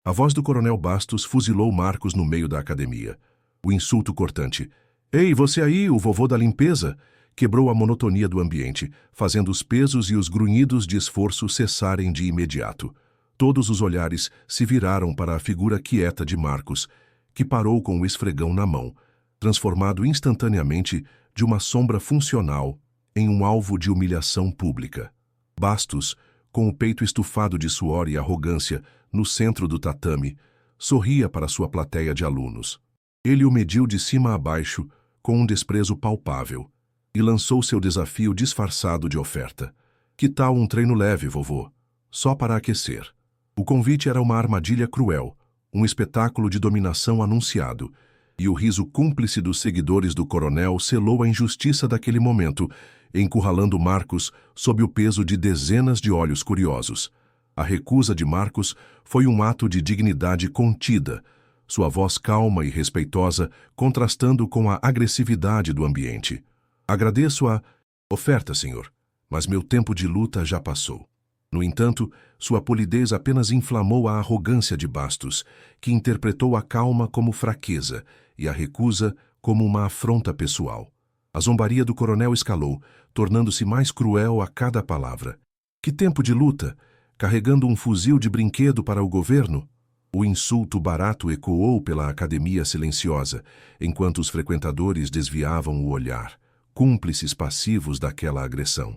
A voz do coronel Bastos fuzilou Marcos no meio da academia. O insulto cortante: "Ei, você aí, o vovô da limpeza!" quebrou a monotonia do ambiente, fazendo os pesos e os grunhidos de esforço cessarem de imediato. Todos os olhares se viraram para a figura quieta de Marcos, que parou com o esfregão na mão, transformado instantaneamente de uma sombra funcional em um alvo de humilhação pública. Bastos, com o peito estufado de suor e arrogância, no centro do tatame, sorria para sua plateia de alunos. Ele o mediu de cima a baixo, com um desprezo palpável, e lançou seu desafio disfarçado de oferta. "Que tal um treino leve, vovô? Só para aquecer." O convite era uma armadilha cruel, um espetáculo de dominação anunciado, e o riso cúmplice dos seguidores do coronel selou a injustiça daquele momento, encurralando Marcos sob o peso de dezenas de olhos curiosos. A recusa de Marcos foi um ato de dignidade contida, sua voz calma e respeitosa contrastando com a agressividade do ambiente. "Agradeço a oferta, senhor, mas meu tempo de luta já passou." No entanto, sua polidez apenas inflamou a arrogância de Bastos, que interpretou a calma como fraqueza e a recusa como uma afronta pessoal. A zombaria do coronel escalou, tornando-se mais cruel a cada palavra. "Que tempo de luta? Carregando um fuzil de brinquedo para o governo?" O insulto barato ecoou pela academia silenciosa, enquanto os frequentadores desviavam o olhar, cúmplices passivos daquela agressão.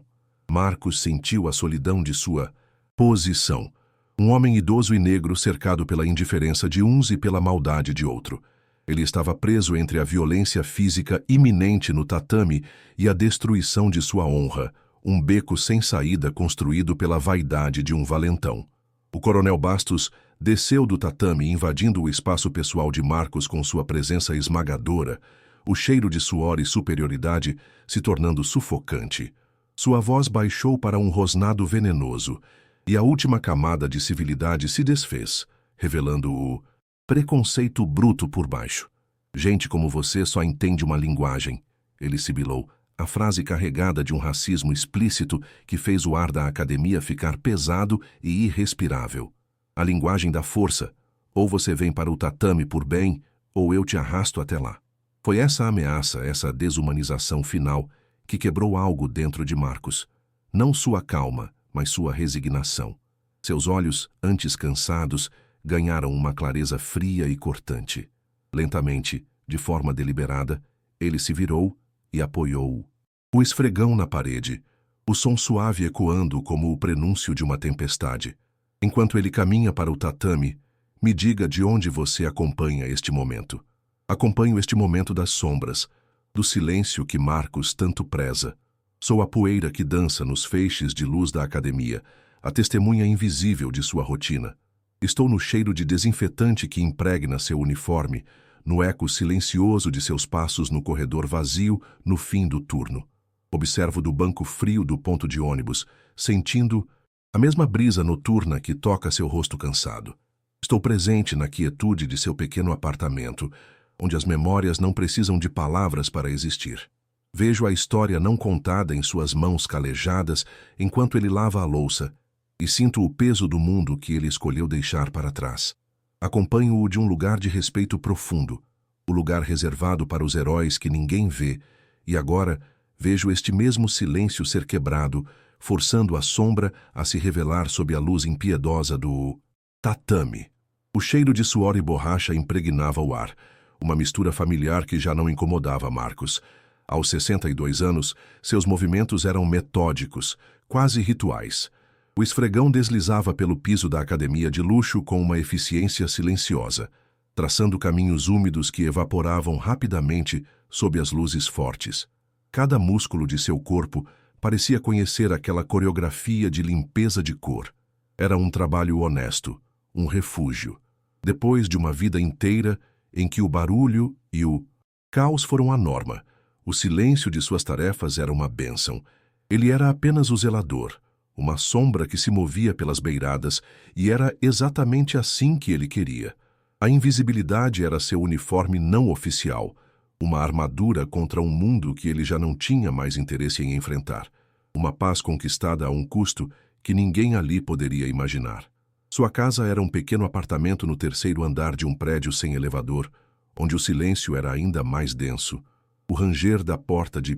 Marcos sentiu a solidão de sua posição. Um homem idoso e negro cercado pela indiferença de uns e pela maldade de outro. Ele estava preso entre a violência física iminente no tatame e a destruição de sua honra, um beco sem saída construído pela vaidade de um valentão. O coronel Bastos desceu do tatame, invadindo o espaço pessoal de Marcos com sua presença esmagadora, o cheiro de suor e superioridade se tornando sufocante. Sua voz baixou para um rosnado venenoso, e a última camada de civilidade se desfez, revelando o preconceito bruto por baixo. "Gente como você só entende uma linguagem", ele sibilou, a frase carregada de um racismo explícito que fez o ar da academia ficar pesado e irrespirável. "A linguagem da força. Ou você vem para o tatame por bem, ou eu te arrasto até lá." Foi essa ameaça, essa desumanização final, que quebrou algo dentro de Marcos. Não sua calma, mas sua resignação. Seus olhos, antes cansados, ganharam uma clareza fria e cortante. Lentamente, de forma deliberada, ele se virou e apoiou o esfregão na parede, o som suave ecoando como o prenúncio de uma tempestade. "Enquanto ele caminha para o tatame, me diga de onde você acompanha este momento." "Acompanho este momento das sombras, do silêncio que Marcos tanto preza. Sou a poeira que dança nos feixes de luz da academia, a testemunha invisível de sua rotina. Estou no cheiro de desinfetante que impregna seu uniforme, no eco silencioso de seus passos no corredor vazio no fim do turno. Observo do banco frio do ponto de ônibus, sentindo a mesma brisa noturna que toca seu rosto cansado. Estou presente na quietude de seu pequeno apartamento, onde as memórias não precisam de palavras para existir. Vejo a história não contada em suas mãos calejadas enquanto ele lava a louça, e sinto o peso do mundo que ele escolheu deixar para trás. Acompanho-o de um lugar de respeito profundo, o lugar reservado para os heróis que ninguém vê, e agora vejo este mesmo silêncio ser quebrado, forçando a sombra a se revelar sob a luz impiedosa do tatame. O cheiro de suor e borracha impregnava o ar, uma mistura familiar que já não incomodava Marcos. Aos 62 anos, seus movimentos eram metódicos, quase rituais. O esfregão deslizava pelo piso da academia de luxo com uma eficiência silenciosa, traçando caminhos úmidos que evaporavam rapidamente sob as luzes fortes. Cada músculo de seu corpo parecia conhecer aquela coreografia de limpeza de cor. Era um trabalho honesto, um refúgio. Depois de uma vida inteira em que o barulho e o caos foram a norma, o silêncio de suas tarefas era uma bênção. Ele era apenas o zelador, uma sombra que se movia pelas beiradas, e era exatamente assim que ele queria. A invisibilidade era seu uniforme não oficial, uma armadura contra um mundo que ele já não tinha mais interesse em enfrentar, uma paz conquistada a um custo que ninguém ali poderia imaginar. Sua casa era um pequeno apartamento no terceiro andar de um prédio sem elevador, onde o silêncio era ainda mais denso. O ranger da porta de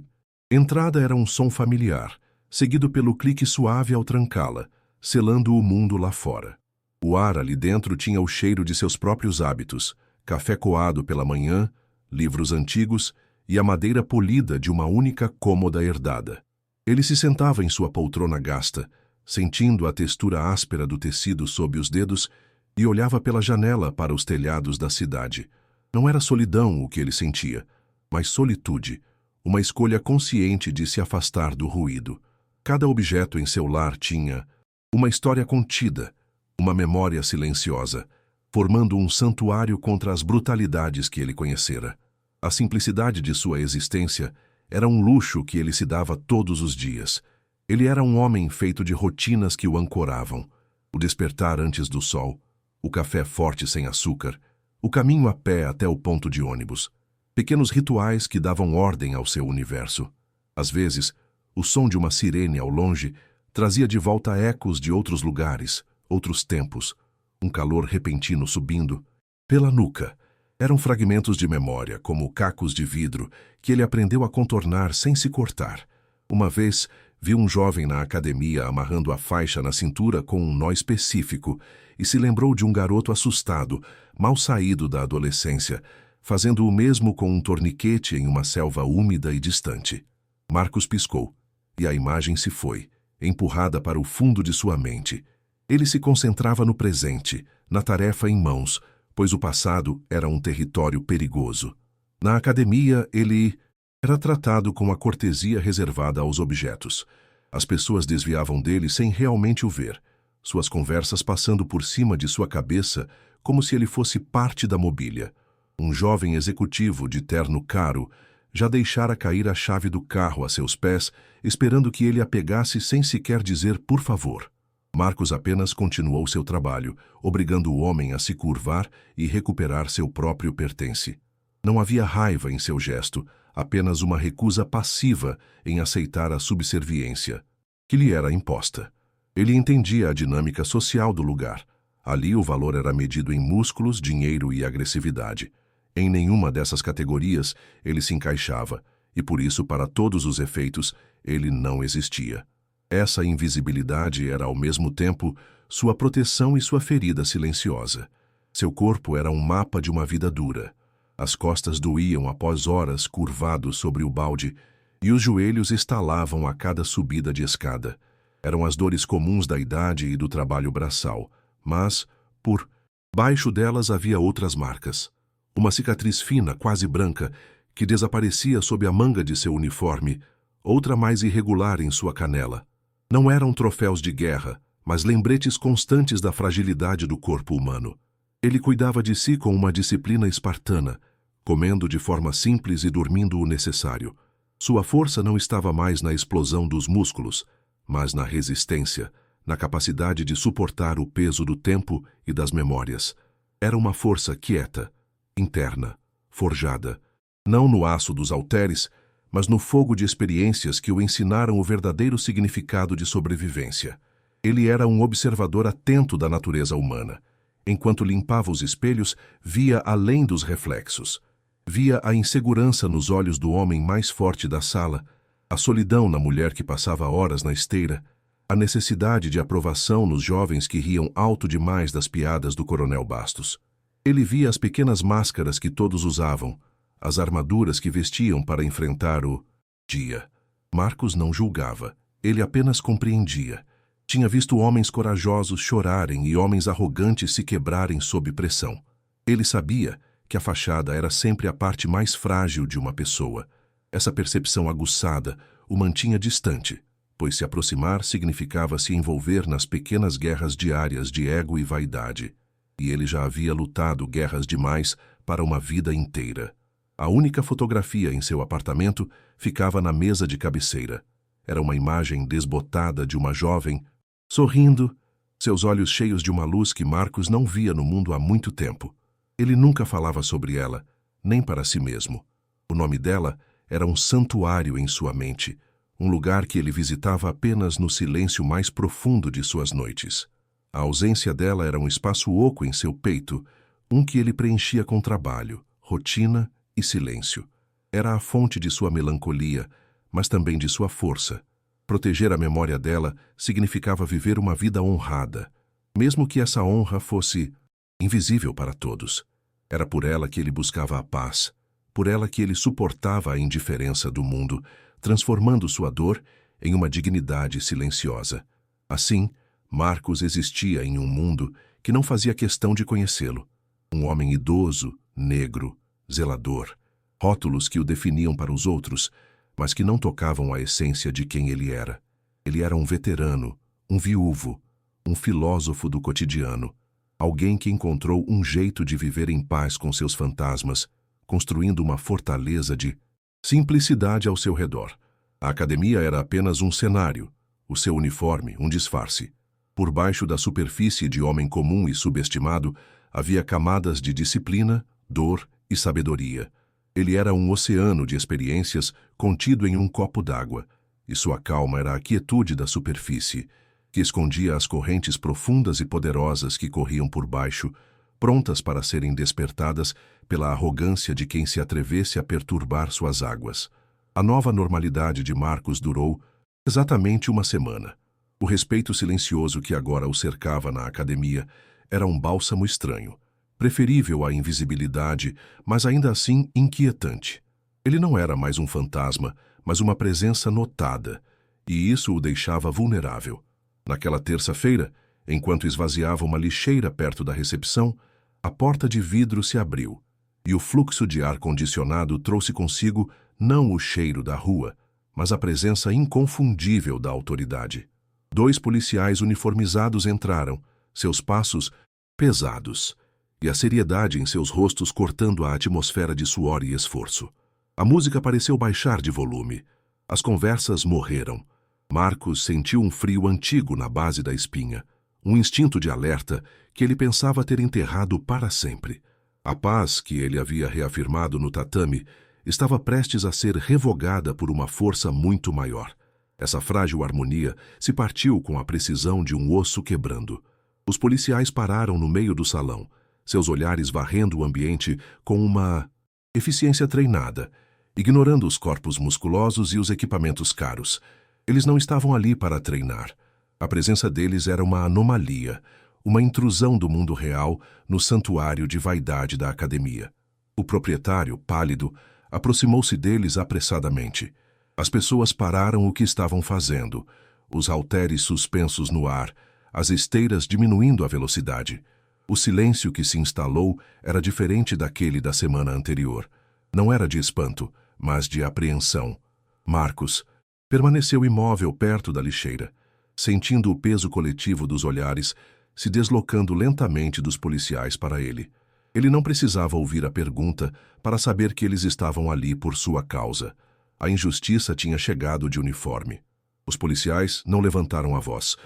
entrada era um som familiar, seguido pelo clique suave ao trancá-la, selando o mundo lá fora. O ar ali dentro tinha o cheiro de seus próprios hábitos, café coado pela manhã, livros antigos e a madeira polida de uma única cômoda herdada. Ele se sentava em sua poltrona gasta, sentindo a textura áspera do tecido sob os dedos, e olhava pela janela para os telhados da cidade. Não era solidão o que ele sentia, mas solitude, uma escolha consciente de se afastar do ruído. Cada objeto em seu lar tinha uma história contida, uma memória silenciosa, formando um santuário contra as brutalidades que ele conhecera. A simplicidade de sua existência era um luxo que ele se dava todos os dias. Ele era um homem feito de rotinas que o ancoravam. O despertar antes do sol, o café forte sem açúcar, o caminho a pé até o ponto de ônibus. Pequenos rituais que davam ordem ao seu universo. Às vezes, o som de uma sirene ao longe trazia de volta ecos de outros lugares, outros tempos, um calor repentino subindo pela nuca. Eram fragmentos de memória, como cacos de vidro, que ele aprendeu a contornar sem se cortar. Uma vez, viu um jovem na academia amarrando a faixa na cintura com um nó específico e se lembrou de um garoto assustado, mal saído da adolescência, fazendo o mesmo com um torniquete em uma selva úmida e distante. Marcos piscou, e a imagem se foi, empurrada para o fundo de sua mente. Ele se concentrava no presente, na tarefa em mãos, pois o passado era um território perigoso. Na academia, ele era tratado com a cortesia reservada aos objetos. As pessoas desviavam dele sem realmente o ver, suas conversas passando por cima de sua cabeça como se ele fosse parte da mobília. Um jovem executivo de terno caro já deixara cair a chave do carro a seus pés, esperando que ele a pegasse sem sequer dizer por favor. Marcos apenas continuou seu trabalho, obrigando o homem a se curvar e recuperar seu próprio pertence. Não havia raiva em seu gesto, apenas uma recusa passiva em aceitar a subserviência, que lhe era imposta. Ele entendia a dinâmica social do lugar. Ali o valor era medido em músculos, dinheiro e agressividade. Em nenhuma dessas categorias ele se encaixava, e por isso, para todos os efeitos, ele não existia. Essa invisibilidade era, ao mesmo tempo, sua proteção e sua ferida silenciosa. Seu corpo era um mapa de uma vida dura. As costas doíam após horas curvados sobre o balde, e os joelhos estalavam a cada subida de escada. Eram as dores comuns da idade e do trabalho braçal, mas, por baixo delas havia outras marcas. Uma cicatriz fina, quase branca, que desaparecia sob a manga de seu uniforme, outra mais irregular em sua canela. Não eram troféus de guerra, mas lembretes constantes da fragilidade do corpo humano. Ele cuidava de si com uma disciplina espartana, comendo de forma simples e dormindo o necessário. Sua força não estava mais na explosão dos músculos, mas na resistência, na capacidade de suportar o peso do tempo e das memórias. Era uma força quieta, interna, forjada, não no aço dos halteres, mas no fogo de experiências que o ensinaram o verdadeiro significado de sobrevivência. Ele era um observador atento da natureza humana. Enquanto limpava os espelhos, via além dos reflexos. Via a insegurança nos olhos do homem mais forte da sala, a solidão na mulher que passava horas na esteira, a necessidade de aprovação nos jovens que riam alto demais das piadas do Coronel Bastos. Ele via as pequenas máscaras que todos usavam, as armaduras que vestiam para enfrentar o dia. Marcos não julgava, ele apenas compreendia. Tinha visto homens corajosos chorarem e homens arrogantes se quebrarem sob pressão. Ele sabia que a fachada era sempre a parte mais frágil de uma pessoa. Essa percepção aguçada o mantinha distante, pois se aproximar significava se envolver nas pequenas guerras diárias de ego e vaidade. E ele já havia lutado guerras demais para uma vida inteira. A única fotografia em seu apartamento ficava na mesa de cabeceira. Era uma imagem desbotada de uma jovem, sorrindo, seus olhos cheios de uma luz que Marcos não via no mundo há muito tempo. Ele nunca falava sobre ela, nem para si mesmo. O nome dela era um santuário em sua mente, um lugar que ele visitava apenas no silêncio mais profundo de suas noites. A ausência dela era um espaço oco em seu peito, um que ele preenchia com trabalho, rotina e silêncio. Era a fonte de sua melancolia, mas também de sua força. Proteger a memória dela significava viver uma vida honrada, mesmo que essa honra fosse invisível para todos. Era por ela que ele buscava a paz, por ela que ele suportava a indiferença do mundo, transformando sua dor em uma dignidade silenciosa. Assim, Marcos existia em um mundo que não fazia questão de conhecê-lo. Um homem idoso, negro, zelador, rótulos que o definiam para os outros, mas que não tocavam a essência de quem ele era. Ele era um veterano, um viúvo, um filósofo do cotidiano, alguém que encontrou um jeito de viver em paz com seus fantasmas, construindo uma fortaleza de simplicidade ao seu redor. A academia era apenas um cenário, o seu uniforme um disfarce. Por baixo da superfície de homem comum e subestimado, havia camadas de disciplina, dor e sabedoria. Ele era um oceano de experiências contido em um copo d'água, e sua calma era a quietude da superfície, que escondia as correntes profundas e poderosas que corriam por baixo, prontas para serem despertadas pela arrogância de quem se atrevesse a perturbar suas águas. A nova normalidade de Marcos durou exatamente uma semana. O respeito silencioso que agora o cercava na academia era um bálsamo estranho, preferível à invisibilidade, mas ainda assim inquietante. Ele não era mais um fantasma, mas uma presença notada, e isso o deixava vulnerável. Naquela terça-feira, enquanto esvaziava uma lixeira perto da recepção, a porta de vidro se abriu, e o fluxo de ar condicionado trouxe consigo não o cheiro da rua, mas a presença inconfundível da autoridade. 2 policiais uniformizados entraram, seus passos pesados, e a seriedade em seus rostos cortando a atmosfera de suor e esforço. A música pareceu baixar de volume. As conversas morreram. Marcos sentiu um frio antigo na base da espinha, um instinto de alerta que ele pensava ter enterrado para sempre. A paz que ele havia reafirmado no tatame estava prestes a ser revogada por uma força muito maior. Essa frágil harmonia se partiu com a precisão de um osso quebrando. Os policiais pararam no meio do salão, seus olhares varrendo o ambiente com uma eficiência treinada, ignorando os corpos musculosos e os equipamentos caros. Eles não estavam ali para treinar. A presença deles era uma anomalia, uma intrusão do mundo real no santuário de vaidade da academia. O proprietário, pálido, aproximou-se deles apressadamente. As pessoas pararam o que estavam fazendo, os halteres suspensos no ar, as esteiras diminuindo a velocidade. O silêncio que se instalou era diferente daquele da semana anterior. Não era de espanto, mas de apreensão. Marcos permaneceu imóvel perto da lixeira, sentindo o peso coletivo dos olhares se deslocando lentamente dos policiais para ele. Ele não precisava ouvir a pergunta para saber que eles estavam ali por sua causa. A injustiça tinha chegado de uniforme. Os policiais não levantaram a voz.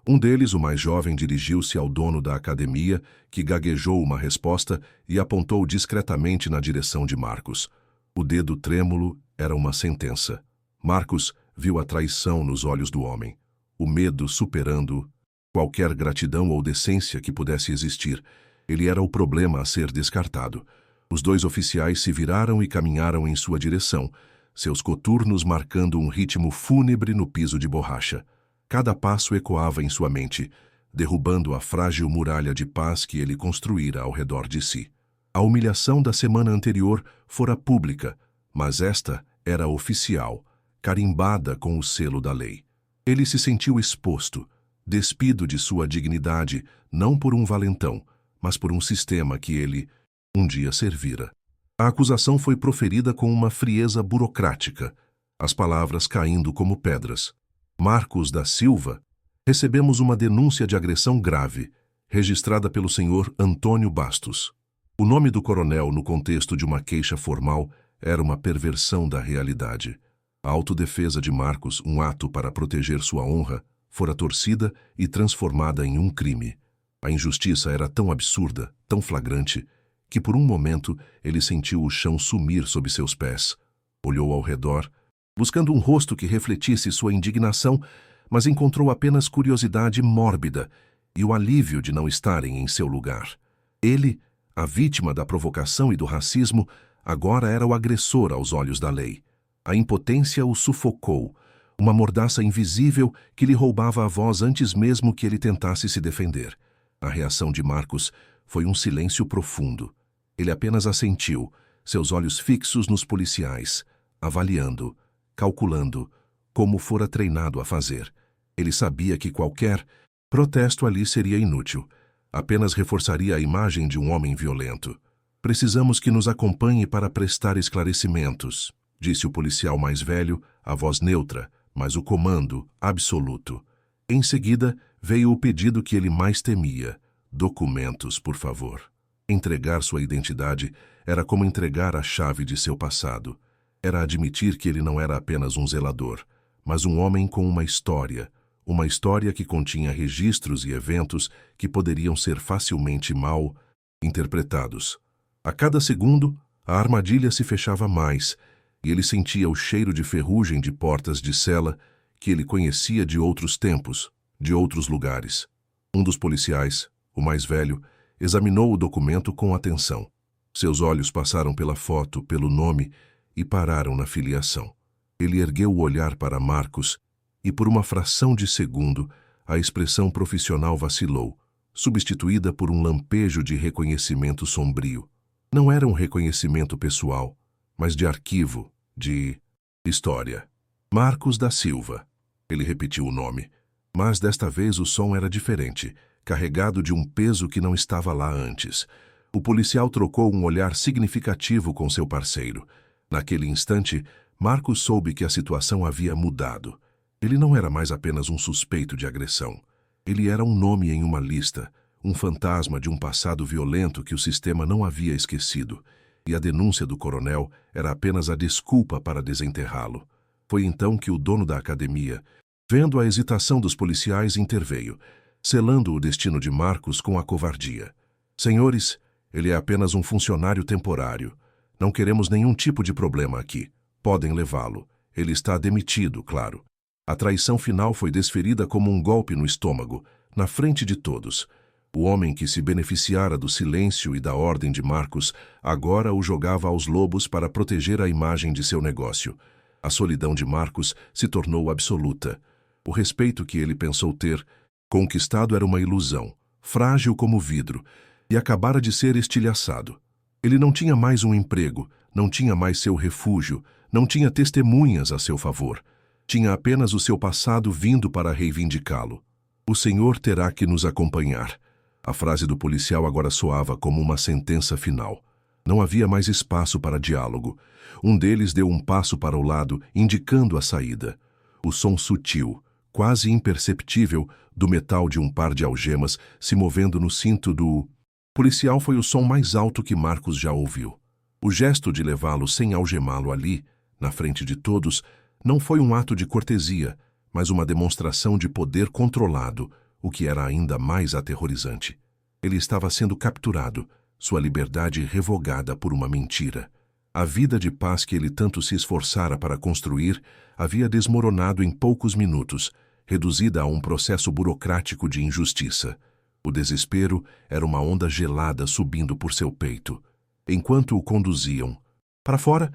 Um deles, o mais jovem, dirigiu-se ao dono da academia, que gaguejou uma resposta e apontou discretamente na direção de Marcos. O dedo trêmulo era uma sentença. Marcos viu a traição nos olhos do homem, o medo superando qualquer gratidão ou decência que pudesse existir. Ele era o problema a ser descartado. Os 2 oficiais se viraram e caminharam em sua direção, seus coturnos marcando um ritmo fúnebre no piso de borracha. Cada passo ecoava em sua mente, derrubando a frágil muralha de paz que ele construíra ao redor de si. A humilhação da semana anterior fora pública, mas esta era oficial, carimbada com o selo da lei. Ele se sentiu exposto, despido de sua dignidade, não por um valentão, mas por um sistema que ele um dia servira. A acusação foi proferida com uma frieza burocrática, as palavras caindo como pedras. Marcos da Silva, recebemos uma denúncia de agressão grave, registrada pelo senhor Antônio Bastos. O nome do coronel no contexto de uma queixa formal era uma perversão da realidade. A autodefesa de Marcos, um ato para proteger sua honra, fora torcida e transformada em um crime. A injustiça era tão absurda, tão flagrante, que por um momento ele sentiu o chão sumir sob seus pés. Olhou ao redor, buscando um rosto que refletisse sua indignação, mas encontrou apenas curiosidade mórbida e o alívio de não estarem em seu lugar. Ele, a vítima da provocação e do racismo, agora era o agressor aos olhos da lei. A impotência o sufocou, uma mordaça invisível que lhe roubava a voz antes mesmo que ele tentasse se defender. A reação de Marcos foi um silêncio profundo. Ele apenas assentiu, seus olhos fixos nos policiais, avaliando, calculando, como fora treinado a fazer. Ele sabia que qualquer protesto ali seria inútil, apenas reforçaria a imagem de um homem violento. Precisamos que nos acompanhe para prestar esclarecimentos, disse o policial mais velho, a voz neutra, mas o comando absoluto. Em seguida, veio o pedido que ele mais temia: documentos, por favor. Entregar sua identidade era como entregar a chave de seu passado. Era admitir que ele não era apenas um zelador, mas um homem com uma história que continha registros e eventos que poderiam ser facilmente mal interpretados. A cada segundo, a armadilha se fechava mais, e ele sentia o cheiro de ferrugem de portas de cela que ele conhecia de outros tempos, de outros lugares. Um dos policiais, o mais velho, examinou o documento com atenção. Seus olhos passaram pela foto, pelo nome e pararam na filiação. Ele ergueu o olhar para Marcos e, por uma fração de segundo, a expressão profissional vacilou, substituída por um lampejo de reconhecimento sombrio. Não era um reconhecimento pessoal, mas de arquivo, de história. Marcos da Silva. Ele repetiu o nome, mas desta vez o som era diferente, carregado de um peso que não estava lá antes. O policial trocou um olhar significativo com seu parceiro. Naquele instante, Marcos soube que a situação havia mudado. Ele não era mais apenas um suspeito de agressão. Ele era um nome em uma lista, um fantasma de um passado violento que o sistema não havia esquecido, e a denúncia do coronel era apenas a desculpa para desenterrá-lo. Foi então que o dono da academia, vendo a hesitação dos policiais, interveio, selando o destino de Marcos com a covardia. Senhores, ele é apenas um funcionário temporário. Não queremos nenhum tipo de problema aqui. Podem levá-lo. Ele está demitido, claro. A traição final foi desferida como um golpe no estômago, na frente de todos. O homem que se beneficiara do silêncio e da ordem de Marcos agora o jogava aos lobos para proteger a imagem de seu negócio. A solidão de Marcos se tornou absoluta. O respeito que ele pensou ter conquistado era uma ilusão, frágil como vidro, e acabara de ser estilhaçado. Ele não tinha mais um emprego, não tinha mais seu refúgio, não tinha testemunhas a seu favor. Tinha apenas o seu passado vindo para reivindicá-lo. O Senhor terá que nos acompanhar. A frase do policial agora soava como uma sentença final. Não havia mais espaço para diálogo. Um deles deu um passo para o lado, indicando a saída. O som sutil, quase imperceptível, do metal de um par de algemas se movendo no cinto do policial foi o som mais alto que Marcos já ouviu. O gesto de levá-lo sem algemá-lo ali, na frente de todos, não foi um ato de cortesia, mas uma demonstração de poder controlado, o que era ainda mais aterrorizante. Ele estava sendo capturado, sua liberdade revogada por uma mentira. A vida de paz que ele tanto se esforçara para construir havia desmoronado em poucos minutos, reduzida a um processo burocrático de injustiça. O desespero era uma onda gelada subindo por seu peito. Enquanto o conduziam para fora,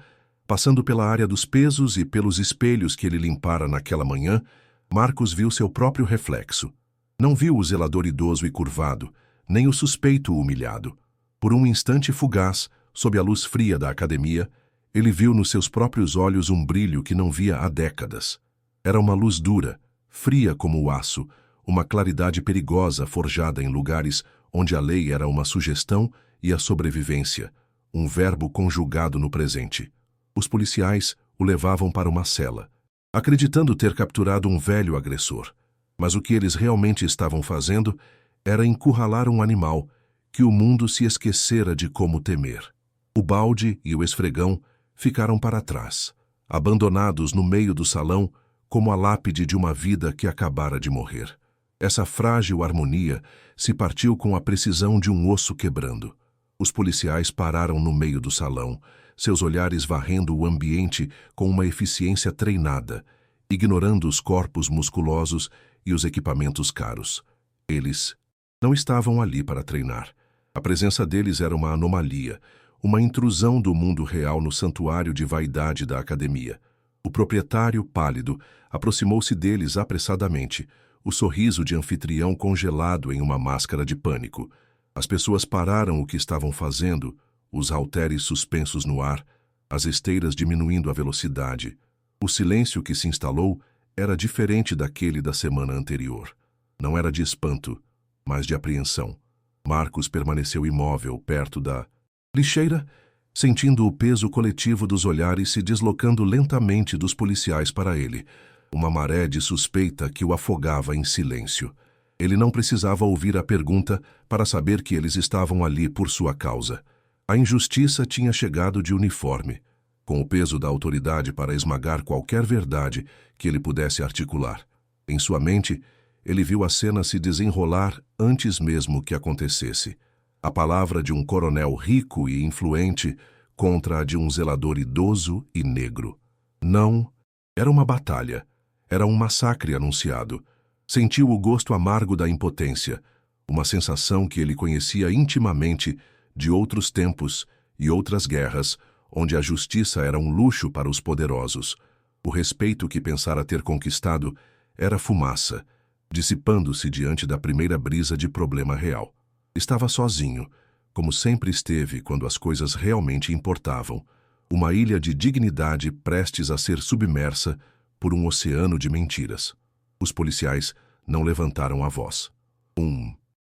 passando pela área dos pesos e pelos espelhos que ele limpara naquela manhã, Marcos viu seu próprio reflexo. Não viu o zelador idoso e curvado, nem o suspeito humilhado. Por um instante fugaz, sob a luz fria da academia, ele viu nos seus próprios olhos um brilho que não via há décadas. Era uma luz dura, fria como o aço, uma claridade perigosa forjada em lugares onde a lei era uma sugestão e a sobrevivência, um verbo conjugado no presente. Os policiais o levavam para uma cela, acreditando ter capturado um velho agressor. Mas o que eles realmente estavam fazendo era encurralar um animal que o mundo se esquecera de como temer. O balde e o esfregão ficaram para trás, abandonados no meio do salão como a lápide de uma vida que acabara de morrer. Essa frágil harmonia se partiu com a precisão de um osso quebrando. Os policiais pararam no meio do salão, seus olhares varrendo o ambiente com uma eficiência treinada, ignorando os corpos musculosos e os equipamentos caros. Eles Não estavam ali para treinar. A presença deles era uma anomalia, uma intrusão do mundo real no santuário de vaidade da academia. O proprietário, pálido, aproximou-se deles apressadamente, o sorriso de anfitrião congelado em uma máscara de pânico. As pessoas pararam o que estavam fazendo, os halteres suspensos no ar, as esteiras diminuindo a velocidade. O silêncio que se instalou era diferente daquele da semana anterior. Não era de espanto, mas de apreensão. Marcos permaneceu imóvel perto da lixeira, sentindo o peso coletivo dos olhares se deslocando lentamente dos policiais para ele, uma maré de suspeita que o afogava em silêncio. Ele não precisava ouvir a pergunta para saber que eles estavam ali por sua causa. A injustiça tinha chegado de uniforme, com o peso da autoridade para esmagar qualquer verdade que ele pudesse articular. Em sua mente, ele viu a cena se desenrolar antes mesmo que acontecesse. A palavra de um coronel rico e influente contra a de um zelador idoso e negro. Não, era uma batalha. Era um massacre anunciado. Sentiu o gosto amargo da impotência, uma sensação que ele conhecia intimamente de outros tempos e outras guerras, onde a justiça era um luxo para os poderosos. O respeito que pensara ter conquistado era fumaça, dissipando-se diante da primeira brisa de problema real. Estava sozinho, como sempre esteve quando as coisas realmente importavam, uma ilha de dignidade prestes a ser submersa por um oceano de mentiras. Os policiais não levantaram a voz. Um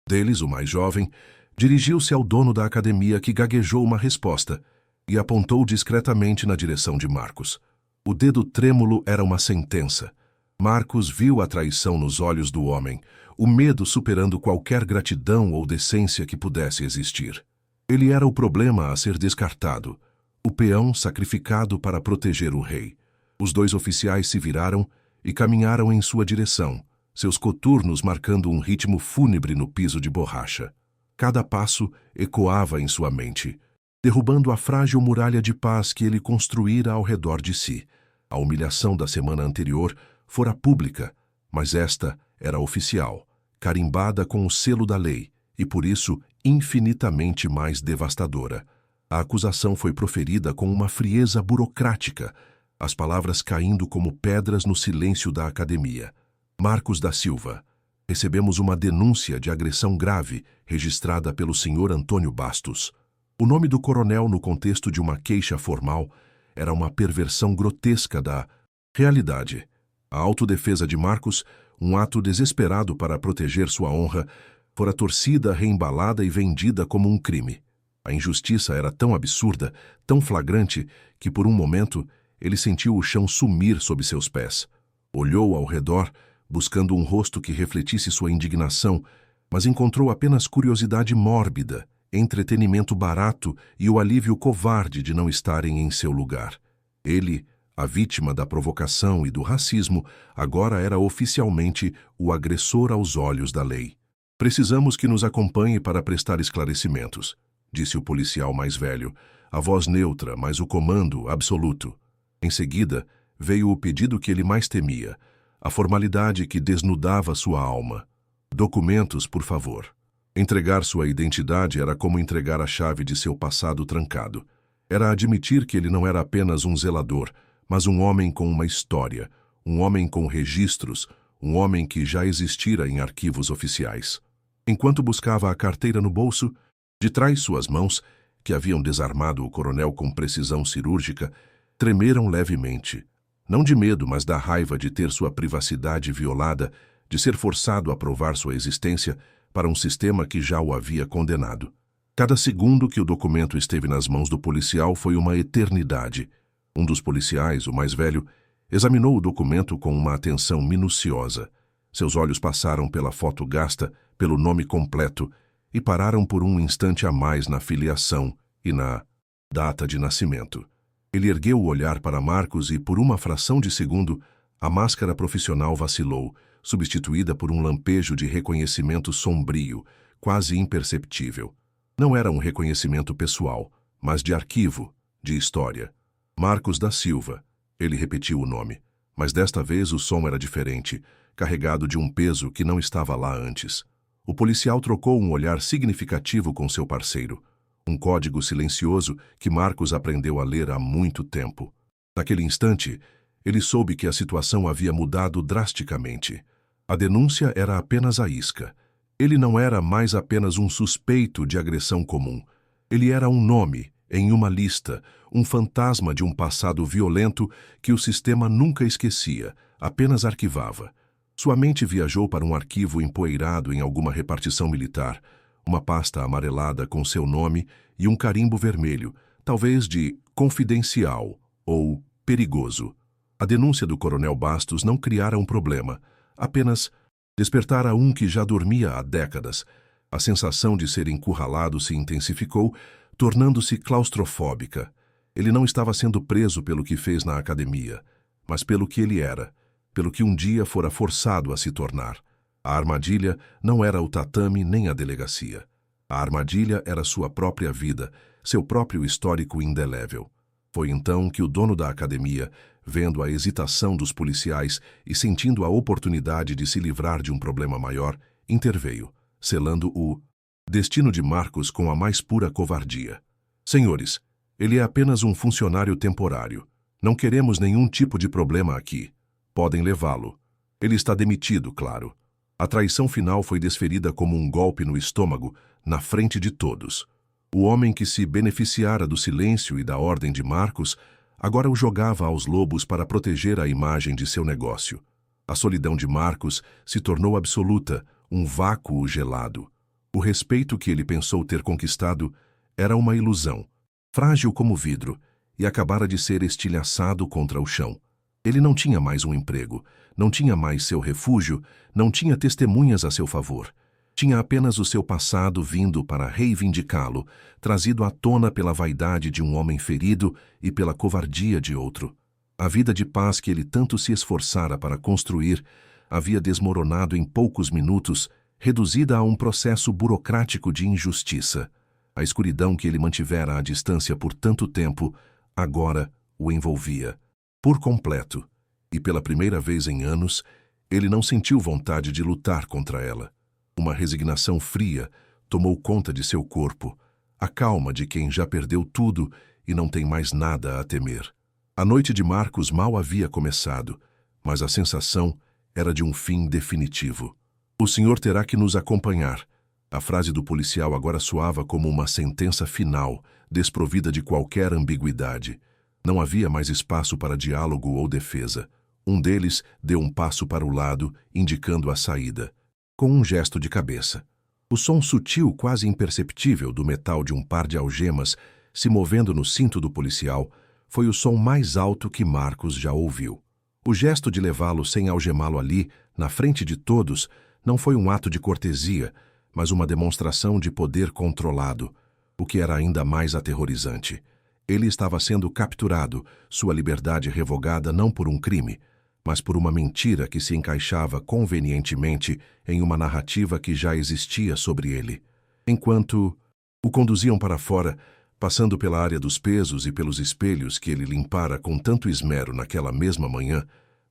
deles, o mais jovem, dirigiu-se ao dono da academia, que gaguejou uma resposta e apontou discretamente na direção de Marcos. O dedo trêmulo era uma sentença. Marcos viu a traição nos olhos do homem, o medo superando qualquer gratidão ou decência que pudesse existir. Ele era o problema a ser descartado, o peão sacrificado para proteger o rei. Os dois oficiais se viraram e caminharam em sua direção, seus coturnos marcando um ritmo fúnebre no piso de borracha. Cada passo ecoava em sua mente, derrubando a frágil muralha de paz que ele construíra ao redor de si. A humilhação da semana anterior fora pública, mas esta era oficial, carimbada com o selo da lei, e por isso infinitamente mais devastadora. A acusação foi proferida com uma frieza burocrática, as palavras caindo como pedras no silêncio da academia. Marcos da Silva. Recebemos uma denúncia de agressão grave registrada pelo Sr. Antônio Bastos. O nome do coronel no contexto de uma queixa formal era uma perversão grotesca da realidade. A autodefesa de Marcos, um ato desesperado para proteger sua honra, fora torcida, reembalada e vendida como um crime. A injustiça era tão absurda, tão flagrante, que por um momento ele sentiu o chão sumir sob seus pés. Olhou ao redor, buscando um rosto que refletisse sua indignação, mas encontrou apenas curiosidade mórbida, entretenimento barato e o alívio covarde de não estarem em seu lugar. Ele, a vítima da provocação e do racismo, agora era oficialmente o agressor aos olhos da lei. Precisamos que nos acompanhe para prestar esclarecimentos, disse o policial mais velho, a voz neutra, mas o comando absoluto. Em seguida, veio o pedido que ele mais temia, a formalidade que desnudava sua alma. Documentos, por favor. Entregar sua identidade era como entregar a chave de seu passado trancado. Era admitir que ele não era apenas um zelador, mas um homem com uma história, um homem com registros, um homem que já existira em arquivos oficiais. Enquanto buscava a carteira no bolso, de trás suas mãos, que haviam desarmado o coronel com precisão cirúrgica, tremeram levemente. Não de medo, mas da raiva de ter sua privacidade violada, de ser forçado a provar sua existência para um sistema que já o havia condenado. Cada segundo que o documento esteve nas mãos do policial foi uma eternidade. Um dos policiais, o mais velho, examinou o documento com uma atenção minuciosa. Seus olhos passaram pela foto gasta, pelo nome completo, e pararam por um instante a mais na filiação e na data de nascimento. Ele ergueu o olhar para Marcos e, por uma fração de segundo, a máscara profissional vacilou, substituída por um lampejo de reconhecimento sombrio, quase imperceptível. Não era um reconhecimento pessoal, mas de arquivo, de história. Marcos da Silva. Ele repetiu o nome, mas desta vez o som era diferente, carregado de um peso que não estava lá antes. O policial trocou um olhar significativo com seu parceiro, um código silencioso que Marcos aprendeu a ler há muito tempo. Naquele instante, ele soube que a situação havia mudado drasticamente. A denúncia era apenas a isca. Ele não era mais apenas um suspeito de agressão comum. Ele era um nome em uma lista, um fantasma de um passado violento que o sistema nunca esquecia, apenas arquivava. Sua mente viajou para um arquivo empoeirado em alguma repartição militar, uma pasta amarelada com seu nome e um carimbo vermelho, talvez de confidencial ou perigoso. A denúncia do Coronel Bastos não criara um problema, apenas despertara um que já dormia há décadas. A sensação de ser encurralado se intensificou, tornando-se claustrofóbica. Ele não estava sendo preso pelo que fez na academia, mas pelo que ele era, pelo que um dia fora forçado a se tornar. A armadilha não era o tatame nem a delegacia. A armadilha era sua própria vida, seu próprio histórico indelével. Foi então que o dono da academia, vendo a hesitação dos policiais e sentindo a oportunidade de se livrar de um problema maior, interveio, selando o destino de Marcos com a mais pura covardia. Senhores, ele é apenas um funcionário temporário. Não queremos nenhum tipo de problema aqui. Podem levá-lo. Ele está demitido, claro. A traição final foi desferida como um golpe no estômago, na frente de todos. O homem que se beneficiara do silêncio e da ordem de Marcos, agora o jogava aos lobos para proteger a imagem de seu negócio. A solidão de Marcos se tornou absoluta, um vácuo gelado. O respeito que ele pensou ter conquistado era uma ilusão, frágil como vidro, e acabara de ser estilhaçado contra o chão. Ele não tinha mais um emprego, não tinha mais seu refúgio, não tinha testemunhas a seu favor. Tinha apenas o seu passado vindo para reivindicá-lo, trazido à tona pela vaidade de um homem ferido e pela covardia de outro. A vida de paz que ele tanto se esforçara para construir havia desmoronado em poucos minutos, reduzida a um processo burocrático de injustiça. A escuridão que ele mantivera à distância por tanto tempo, agora o envolvia por completo, e pela primeira vez em anos, ele não sentiu vontade de lutar contra ela. Uma resignação fria tomou conta de seu corpo, a calma de quem já perdeu tudo e não tem mais nada a temer. A noite de Marcos mal havia começado, mas a sensação era de um fim definitivo. O senhor terá que nos acompanhar. A frase do policial agora soava como uma sentença final, desprovida de qualquer ambiguidade. Não havia mais espaço para diálogo ou defesa. Um deles deu um passo para o lado, indicando a saída, com um gesto de cabeça. O som sutil, quase imperceptível, do metal de um par de algemas se movendo no cinto do policial foi o som mais alto que Marcos já ouviu. O gesto de levá-lo sem algemá-lo ali, na frente de todos, não foi um ato de cortesia, mas uma demonstração de poder controlado, o que era ainda mais aterrorizante. Ele estava sendo capturado, sua liberdade revogada não por um crime, mas por uma mentira que se encaixava convenientemente em uma narrativa que já existia sobre ele. Enquanto o conduziam para fora, passando pela área dos pesos e pelos espelhos que ele limpara com tanto esmero naquela mesma manhã,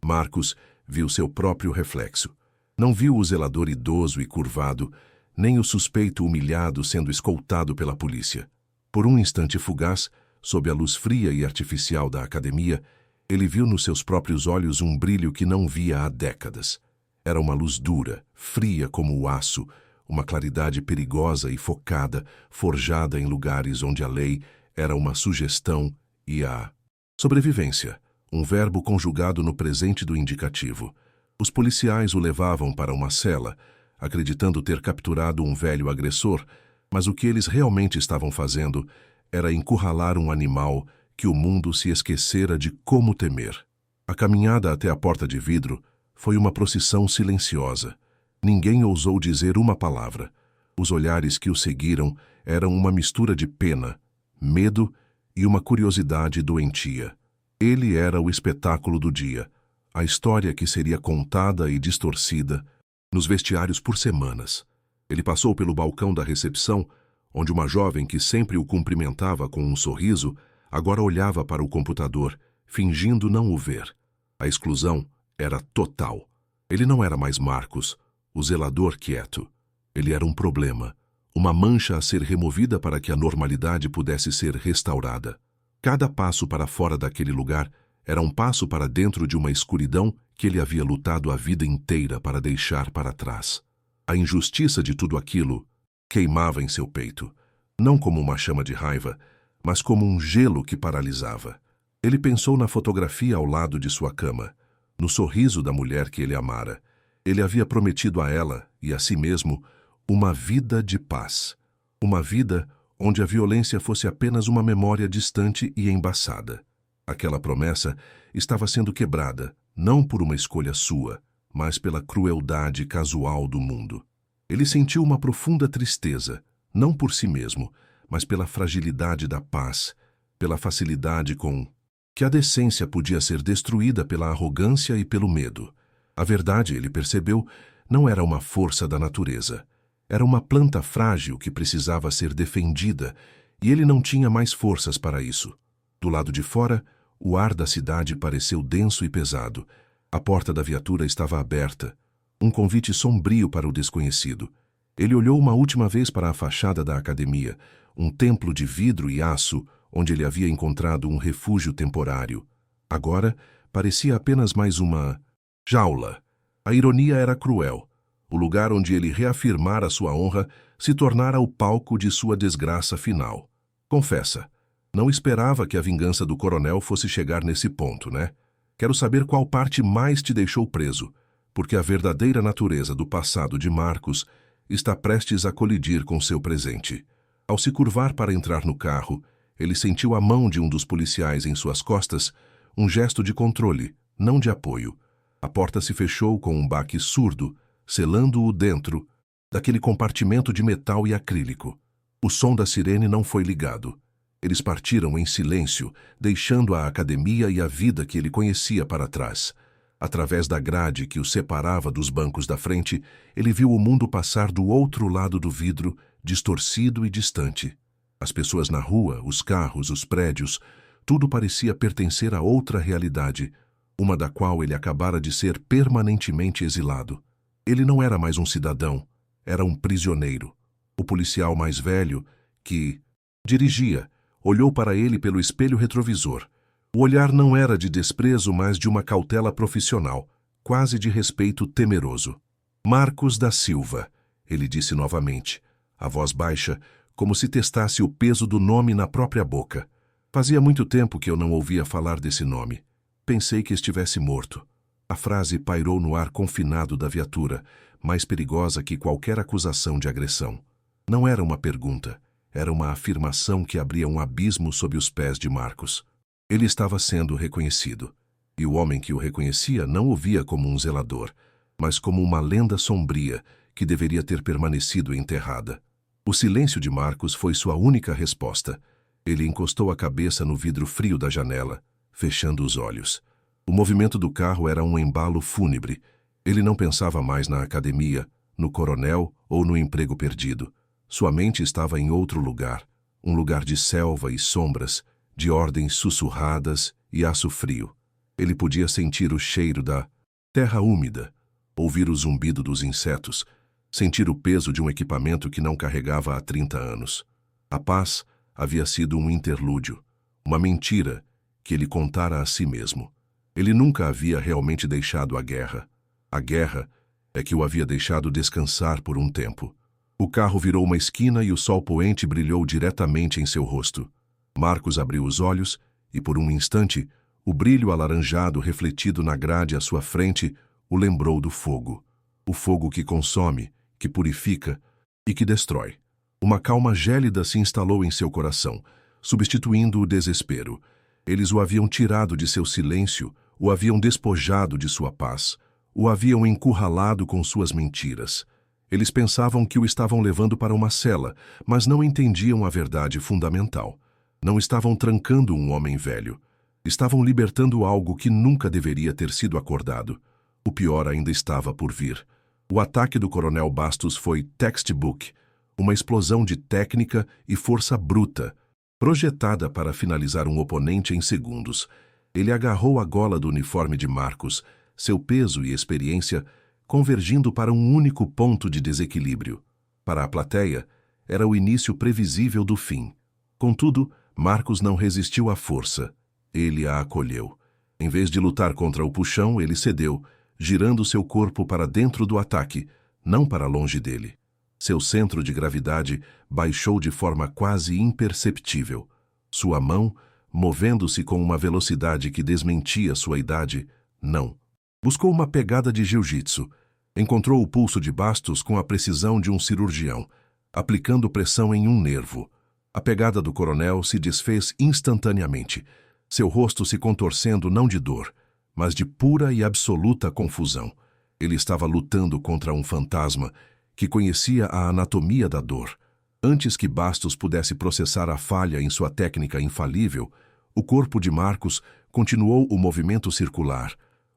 Marcos viu seu próprio reflexo. Não viu o zelador idoso e curvado, nem o suspeito humilhado sendo escoltado pela polícia. Por um instante fugaz, sob a luz fria e artificial da academia, ele viu nos seus próprios olhos um brilho que não via há décadas. Era uma luz dura, fria como o aço, uma claridade perigosa e focada, forjada em lugares onde a lei era uma sugestão e a sobrevivência, um verbo conjugado no presente do indicativo. Os policiais o levavam para uma cela, acreditando ter capturado um velho agressor, mas o que eles realmente estavam fazendo era encurralar um animal que o mundo se esquecera de como temer. A caminhada até a porta de vidro foi uma procissão silenciosa. Ninguém ousou dizer uma palavra. Os olhares que o seguiram eram uma mistura de pena, medo e uma curiosidade doentia. Ele era o espetáculo do dia, a história que seria contada e distorcida nos vestiários por semanas. Ele passou pelo balcão da recepção, onde uma jovem que sempre o cumprimentava com um sorriso, agora olhava para o computador, fingindo não o ver. A exclusão era total. Ele não era mais Marcos, o zelador quieto. Ele era um problema, uma mancha a ser removida para que a normalidade pudesse ser restaurada. Cada passo para fora daquele lugar era um passo para dentro de uma escuridão que ele havia lutado a vida inteira para deixar para trás. A injustiça de tudo aquilo queimava em seu peito, não como uma chama de raiva, mas como um gelo que paralisava. Ele pensou na fotografia ao lado de sua cama, no sorriso da mulher que ele amara. Ele havia prometido a ela e a si mesmo uma vida de paz, uma vida onde a violência fosse apenas uma memória distante e embaçada. Aquela promessa estava sendo quebrada, não por uma escolha sua, mas pela crueldade casual do mundo. Ele sentiu uma profunda tristeza, não por si mesmo, mas pela fragilidade da paz, pela facilidade com que a decência podia ser destruída pela arrogância e pelo medo. A verdade, ele percebeu, não era uma força da natureza. Era uma planta frágil que precisava ser defendida, e ele não tinha mais forças para isso. Do lado de fora, o ar da cidade pareceu denso e pesado. A porta da viatura estava aberta, um convite sombrio para o desconhecido. Ele olhou uma última vez para a fachada da academia, um templo de vidro e aço, onde ele havia encontrado um refúgio temporário. Agora, parecia apenas mais uma jaula. A ironia era cruel. O lugar onde ele reafirmara sua honra se tornara o palco de sua desgraça final. Confessa, não esperava que a vingança do coronel fosse chegar nesse ponto, né? Quero saber qual parte mais te deixou preso, porque a verdadeira natureza do passado de Marcos está prestes a colidir com seu presente. Ao se curvar para entrar no carro, ele sentiu a mão de um dos policiais em suas costas, um gesto de controle, não de apoio. A porta se fechou com um baque surdo, selando-o dentro daquele compartimento de metal e acrílico. O som da sirene não foi ligado. Eles partiram em silêncio, deixando a academia e a vida que ele conhecia para trás. Através da grade que o separava dos bancos da frente, ele viu o mundo passar do outro lado do vidro, distorcido e distante. As pessoas na rua, os carros, os prédios, tudo parecia pertencer a outra realidade, uma da qual ele acabara de ser permanentemente exilado. Ele não era mais um cidadão, era um prisioneiro. O policial mais velho, que dirigia, olhou para ele pelo espelho retrovisor. O olhar não era de desprezo, mas de uma cautela profissional, quase de respeito temeroso. Marcos da Silva, ele disse novamente, a voz baixa, como se testasse o peso do nome na própria boca. Fazia muito tempo que eu não ouvia falar desse nome. Pensei que estivesse morto. A frase pairou no ar confinado da viatura, mais perigosa que qualquer acusação de agressão. Não era uma pergunta, era uma afirmação que abria um abismo sob os pés de Marcos. Ele estava sendo reconhecido, e o homem que o reconhecia não o via como um zelador, mas como uma lenda sombria que deveria ter permanecido enterrada. O silêncio de Marcos foi sua única resposta. Ele encostou a cabeça no vidro frio da janela, fechando os olhos. O movimento do carro era um embalo fúnebre. Ele não pensava mais na academia, no coronel ou no emprego perdido. Sua mente estava em outro lugar, um lugar de selva e sombras, de ordens sussurradas e aço frio. Ele podia sentir o cheiro da terra úmida, ouvir o zumbido dos insetos, sentir o peso de um equipamento que não carregava há 30 anos. A paz havia sido um interlúdio, uma mentira que ele contara a si mesmo. Ele nunca havia realmente deixado a guerra. A guerra é que o havia deixado descansar por um tempo. O carro virou uma esquina e o sol poente brilhou diretamente em seu rosto. Marcos abriu os olhos e, por um instante, o brilho alaranjado refletido na grade à sua frente o lembrou do fogo. O fogo que consome, que purifica e que destrói. Uma calma gélida se instalou em seu coração, substituindo o desespero. Eles o haviam tirado de seu silêncio, o haviam despojado de sua paz, o haviam encurralado com suas mentiras. Eles pensavam que o estavam levando para uma cela, mas não entendiam a verdade fundamental. Não estavam trancando um homem velho. Estavam libertando algo que nunca deveria ter sido acordado. O pior ainda estava por vir. O ataque do coronel Bastos foi textbook, uma explosão de técnica e força bruta, projetada para finalizar um oponente em segundos. Ele agarrou a gola do uniforme de Marcos, seu peso e experiência convergindo para um único ponto de desequilíbrio. Para a plateia, era o início previsível do fim. Contudo, Marcos não resistiu à força. Ele a acolheu. Em vez de lutar contra o puxão, ele cedeu, girando seu corpo para dentro do ataque, não para longe dele. Seu centro de gravidade baixou de forma quase imperceptível. Sua mão, movendo-se com uma velocidade que desmentia sua idade, não. Buscou uma pegada de jiu-jitsu. Encontrou o pulso de Bastos com a precisão de um cirurgião, aplicando pressão em um nervo. A pegada do coronel se desfez instantaneamente, seu rosto se contorcendo não de dor, mas de pura e absoluta confusão. Ele estava lutando contra um fantasma que conhecia a anatomia da dor. Antes que Bastos pudesse processar a falha em sua técnica infalível, o corpo de Marcos continuou o movimento circular,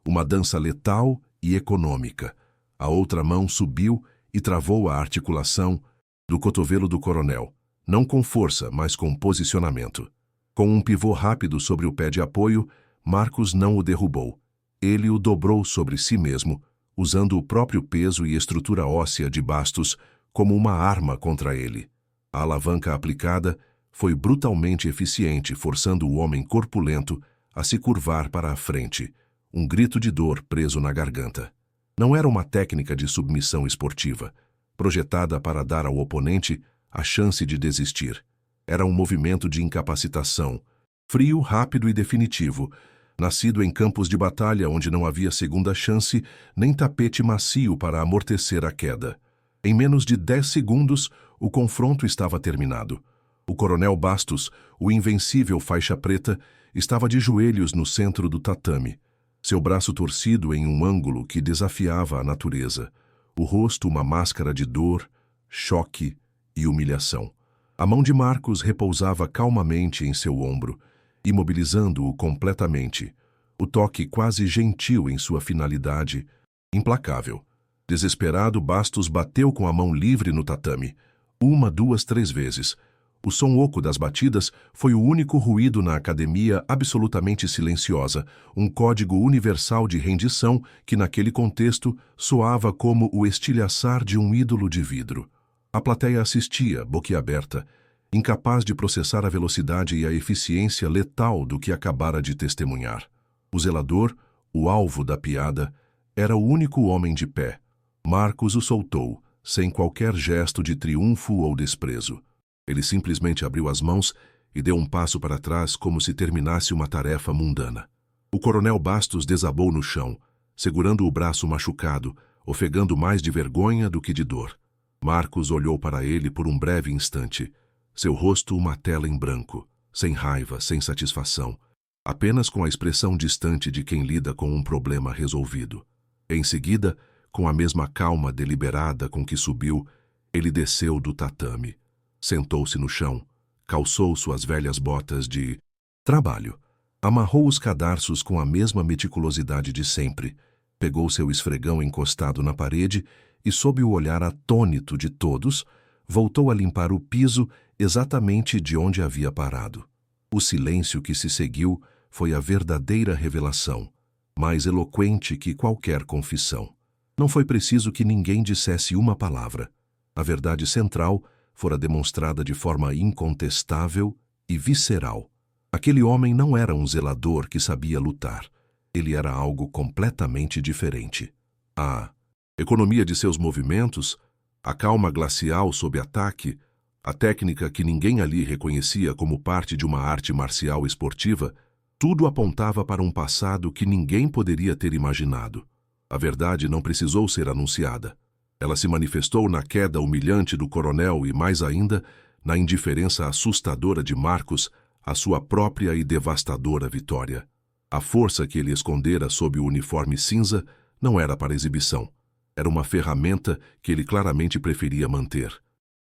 uma dança letal e econômica. A outra mão subiu e travou a articulação do cotovelo do coronel, não com força, mas com posicionamento. Com um pivô rápido sobre o pé de apoio, Marcos não o derrubou. Ele o dobrou sobre si mesmo, usando o próprio peso e estrutura óssea de Bastos como uma arma contra ele. A alavanca aplicada foi brutalmente eficiente, forçando o homem corpulento a se curvar para a frente, um grito de dor preso na garganta. Não era uma técnica de submissão esportiva, projetada para dar ao oponente a chance de desistir. Era um movimento de incapacitação, frio, rápido e definitivo, nascido em campos de batalha onde não havia segunda chance nem tapete macio para amortecer a queda. Em menos de 10 segundos, o confronto estava terminado. O coronel Bastos, o invencível faixa preta, estava de joelhos no centro do tatame, seu braço torcido em um ângulo que desafiava a natureza, o rosto uma máscara de dor, choque e humilhação. A mão de Marcos repousava calmamente em seu ombro, imobilizando-o completamente, o toque quase gentil em sua finalidade, implacável. Desesperado, Bastos bateu com a mão livre no tatame, 1, 2, 3 vezes. O som oco das batidas foi o único ruído na academia absolutamente silenciosa, um código universal de rendição que naquele contexto soava como o estilhaçar de um ídolo de vidro. A plateia assistia, boquiaberta, incapaz de processar a velocidade e a eficiência letal do que acabara de testemunhar. O zelador, o alvo da piada, era o único homem de pé. Marcos o soltou, sem qualquer gesto de triunfo ou desprezo. Ele simplesmente abriu as mãos e deu um passo para trás como se terminasse uma tarefa mundana. O coronel Bastos desabou no chão, segurando o braço machucado, ofegando mais de vergonha do que de dor. Marcos olhou para ele por um breve instante, seu rosto uma tela em branco, sem raiva, sem satisfação, apenas com a expressão distante de quem lida com um problema resolvido. Em seguida, com a mesma calma deliberada com que subiu, ele desceu do tatame. Sentou-se no chão, calçou suas velhas botas de trabalho, amarrou os cadarços com a mesma meticulosidade de sempre, pegou seu esfregão encostado na parede e, sob o olhar atônito de todos, voltou a limpar o piso exatamente de onde havia parado. O silêncio que se seguiu foi a verdadeira revelação, mais eloquente que qualquer confissão. Não foi preciso que ninguém dissesse uma palavra. A verdade central fora demonstrada de forma incontestável e visceral. Aquele homem não era um zelador que sabia lutar. Ele era algo completamente diferente. A economia de seus movimentos, a calma glacial sob ataque, a técnica que ninguém ali reconhecia como parte de uma arte marcial esportiva, tudo apontava para um passado que ninguém poderia ter imaginado. A verdade não precisou ser anunciada. Ela se manifestou na queda humilhante do coronel e, mais ainda, na indiferença assustadora de Marcos à sua própria e devastadora vitória. A força que ele escondera sob o uniforme cinza não era para exibição. Era uma ferramenta que ele claramente preferia manter,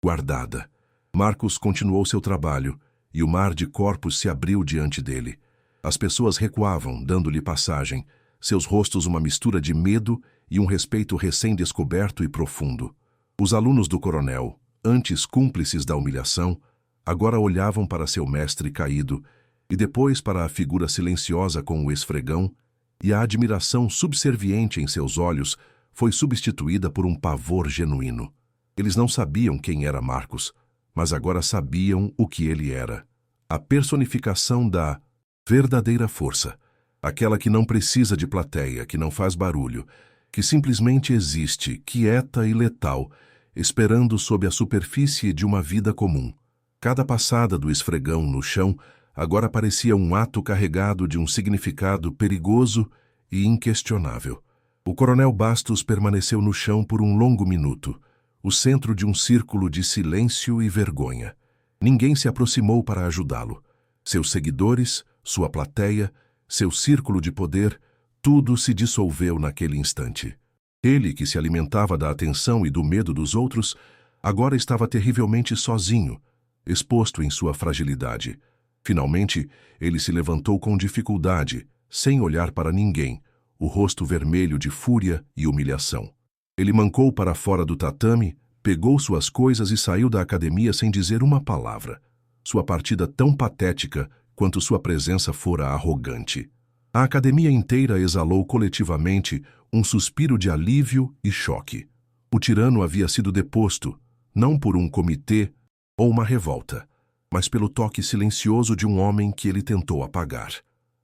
guardada. Marcos continuou seu trabalho e o mar de corpos se abriu diante dele. As pessoas recuavam, dando-lhe passagem, seus rostos uma mistura de medo e um respeito recém-descoberto e profundo. Os alunos do coronel, antes cúmplices da humilhação, agora olhavam para seu mestre caído e depois para a figura silenciosa com o esfregão, e a admiração subserviente em seus olhos foi substituída por um pavor genuíno. Eles não sabiam quem era Marcos, mas agora sabiam o que ele era. A personificação da verdadeira força. Aquela que não precisa de plateia, que não faz barulho, que simplesmente existe, quieta e letal, esperando sob a superfície de uma vida comum. Cada passada do esfregão no chão agora parecia um ato carregado de um significado perigoso e inquestionável. O coronel Bastos permaneceu no chão por um longo minuto, o centro de um círculo de silêncio e vergonha. Ninguém se aproximou para ajudá-lo. Seus seguidores, sua plateia, seu círculo de poder, tudo se dissolveu naquele instante. Ele, que se alimentava da atenção e do medo dos outros, agora estava terrivelmente sozinho, exposto em sua fragilidade. Finalmente, ele se levantou com dificuldade, sem olhar para ninguém, o rosto vermelho de fúria e humilhação. Ele mancou para fora do tatame, pegou suas coisas e saiu da academia sem dizer uma palavra. Sua partida tão patética quanto sua presença fora arrogante. A academia inteira exalou coletivamente um suspiro de alívio e choque. O tirano havia sido deposto, não por um comitê ou uma revolta, mas pelo toque silencioso de um homem que ele tentou apagar.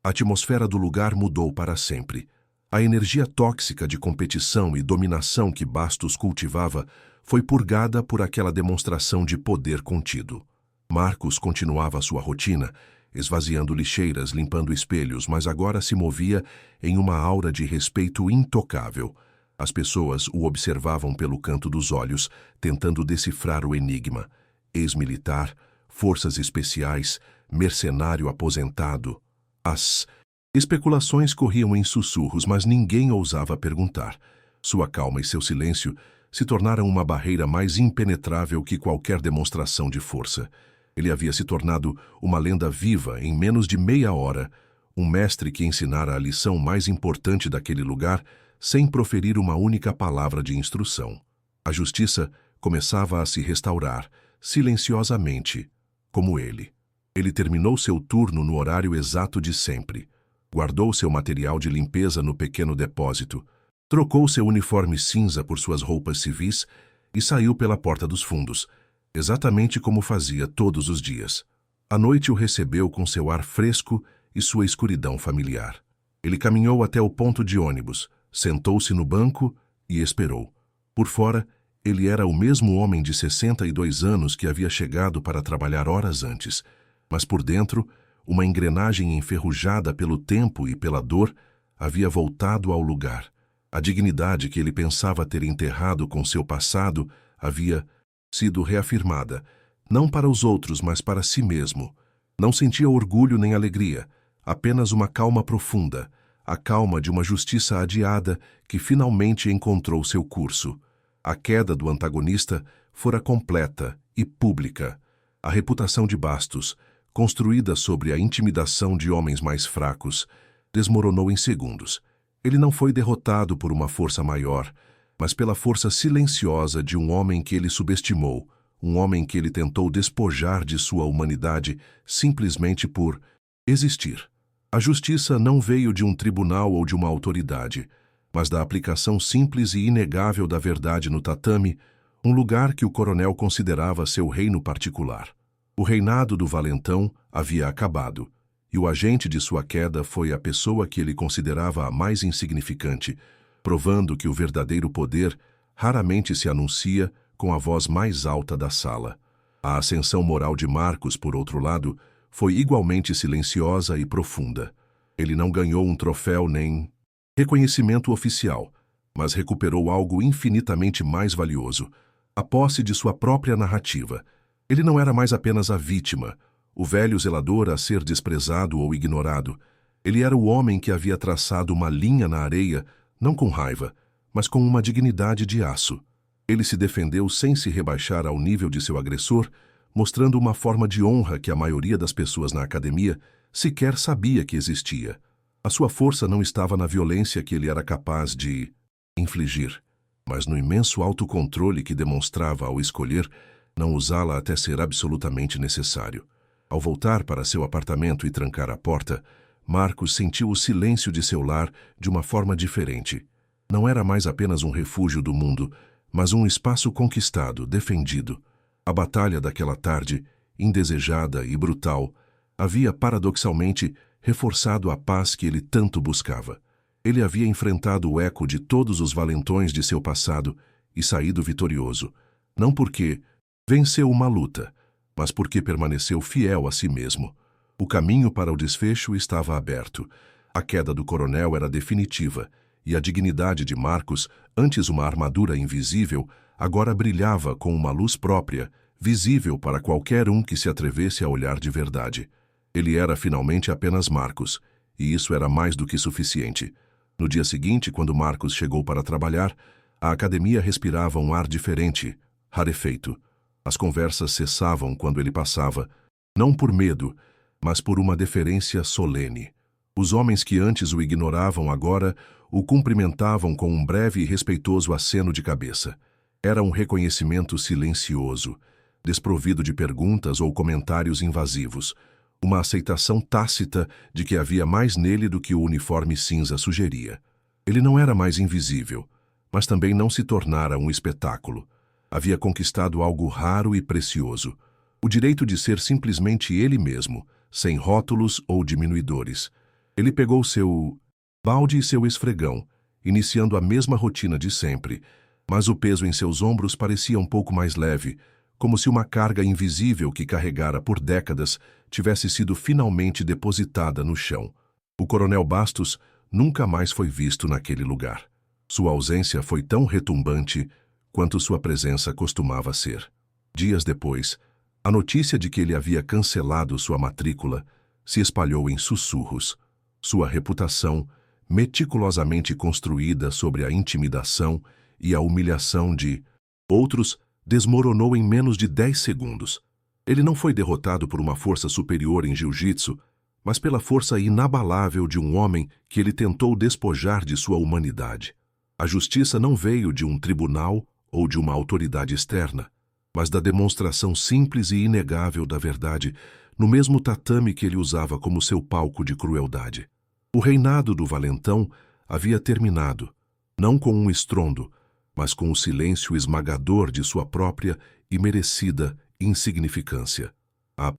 A atmosfera do lugar mudou para sempre. A energia tóxica de competição e dominação que Bastos cultivava foi purgada por aquela demonstração de poder contido. Marcos continuava sua rotina, esvaziando lixeiras, limpando espelhos, mas agora se movia em uma aura de respeito intocável. As pessoas o observavam pelo canto dos olhos, tentando decifrar o enigma. Ex-militar, forças especiais, mercenário aposentado. As especulações corriam em sussurros, mas ninguém ousava perguntar. Sua calma e seu silêncio se tornaram uma barreira mais impenetrável que qualquer demonstração de força. Ele havia se tornado uma lenda viva em menos de meia hora, um mestre que ensinara a lição mais importante daquele lugar sem proferir uma única palavra de instrução. A justiça começava a se restaurar, silenciosamente, como ele. Ele terminou seu turno no horário exato de sempre. Guardou seu material de limpeza no pequeno depósito, trocou seu uniforme cinza por suas roupas civis e saiu pela porta dos fundos, exatamente como fazia todos os dias. A noite o recebeu com seu ar fresco e sua escuridão familiar. Ele caminhou até o ponto de ônibus, sentou-se no banco e esperou. Por fora, ele era o mesmo homem de 62 anos que havia chegado para trabalhar horas antes, mas por dentro, uma engrenagem enferrujada pelo tempo e pela dor havia voltado ao lugar. A dignidade que ele pensava ter enterrado com seu passado havia sido reafirmada, não para os outros, mas para si mesmo. Não sentia orgulho nem alegria, apenas uma calma profunda, a calma de uma justiça adiada que finalmente encontrou seu curso. A queda do antagonista fora completa e pública. A reputação de Bastos, construída sobre a intimidação de homens mais fracos, desmoronou em segundos. Ele não foi derrotado por uma força maior, mas pela força silenciosa de um homem que ele subestimou, um homem que ele tentou despojar de sua humanidade simplesmente por existir. A justiça não veio de um tribunal ou de uma autoridade, mas da aplicação simples e inegável da verdade no tatame, um lugar que o coronel considerava seu reino particular. O reinado do valentão havia acabado, e o agente de sua queda foi a pessoa que ele considerava a mais insignificante, provando que o verdadeiro poder raramente se anuncia com a voz mais alta da sala. A ascensão moral de Marcos, por outro lado, foi igualmente silenciosa e profunda. Ele não ganhou um troféu nem reconhecimento oficial, mas recuperou algo infinitamente mais valioso, a posse de sua própria narrativa. Ele não era mais apenas a vítima, o velho zelador a ser desprezado ou ignorado. Ele era o homem que havia traçado uma linha na areia, não com raiva, mas com uma dignidade de aço. Ele se defendeu sem se rebaixar ao nível de seu agressor, mostrando uma forma de honra que a maioria das pessoas na academia sequer sabia que existia. A sua força não estava na violência que ele era capaz de infligir, mas no imenso autocontrole que demonstrava ao escolher não usá-la até ser absolutamente necessário. Ao voltar para seu apartamento e trancar a porta, Marcos sentiu o silêncio de seu lar de uma forma diferente. Não era mais apenas um refúgio do mundo, mas um espaço conquistado, defendido. A batalha daquela tarde, indesejada e brutal, havia paradoxalmente reforçado a paz que ele tanto buscava. Ele havia enfrentado o eco de todos os valentões de seu passado e saído vitorioso, não porque venceu uma luta, mas porque permaneceu fiel a si mesmo. O caminho para o desfecho estava aberto. A queda do coronel era definitiva, e a dignidade de Marcos, antes uma armadura invisível, agora brilhava com uma luz própria, visível para qualquer um que se atrevesse a olhar de verdade. Ele era finalmente apenas Marcos, e isso era mais do que suficiente. No dia seguinte, quando Marcos chegou para trabalhar, a academia respirava um ar diferente, rarefeito. As conversas cessavam quando ele passava, não por medo, mas por uma deferência solene. Os homens que antes o ignoravam agora o cumprimentavam com um breve e respeitoso aceno de cabeça. Era um reconhecimento silencioso, desprovido de perguntas ou comentários invasivos, uma aceitação tácita de que havia mais nele do que o uniforme cinza sugeria. Ele não era mais invisível, mas também não se tornara um espetáculo. Havia conquistado algo raro e precioso, o direito de ser simplesmente ele mesmo, sem rótulos ou diminuidores. Ele pegou seu balde e seu esfregão, iniciando a mesma rotina de sempre, mas o peso em seus ombros parecia um pouco mais leve, como se uma carga invisível que carregara por décadas tivesse sido finalmente depositada no chão. O coronel Bastos nunca mais foi visto naquele lugar. Sua ausência foi tão retumbante quanto sua presença costumava ser. Dias depois, a notícia de que ele havia cancelado sua matrícula se espalhou em sussurros. Sua reputação, meticulosamente construída sobre a intimidação e a humilhação de outros, desmoronou em menos de 10 segundos. Ele não foi derrotado por uma força superior em jiu-jitsu, mas pela força inabalável de um homem que ele tentou despojar de sua humanidade. A justiça não veio de um tribunal ou de uma autoridade externa, mas da demonstração simples e inegável da verdade no mesmo tatame que ele usava como seu palco de crueldade. O reinado do valentão havia terminado, não com um estrondo, mas com o silêncio esmagador de sua própria e merecida insignificância. A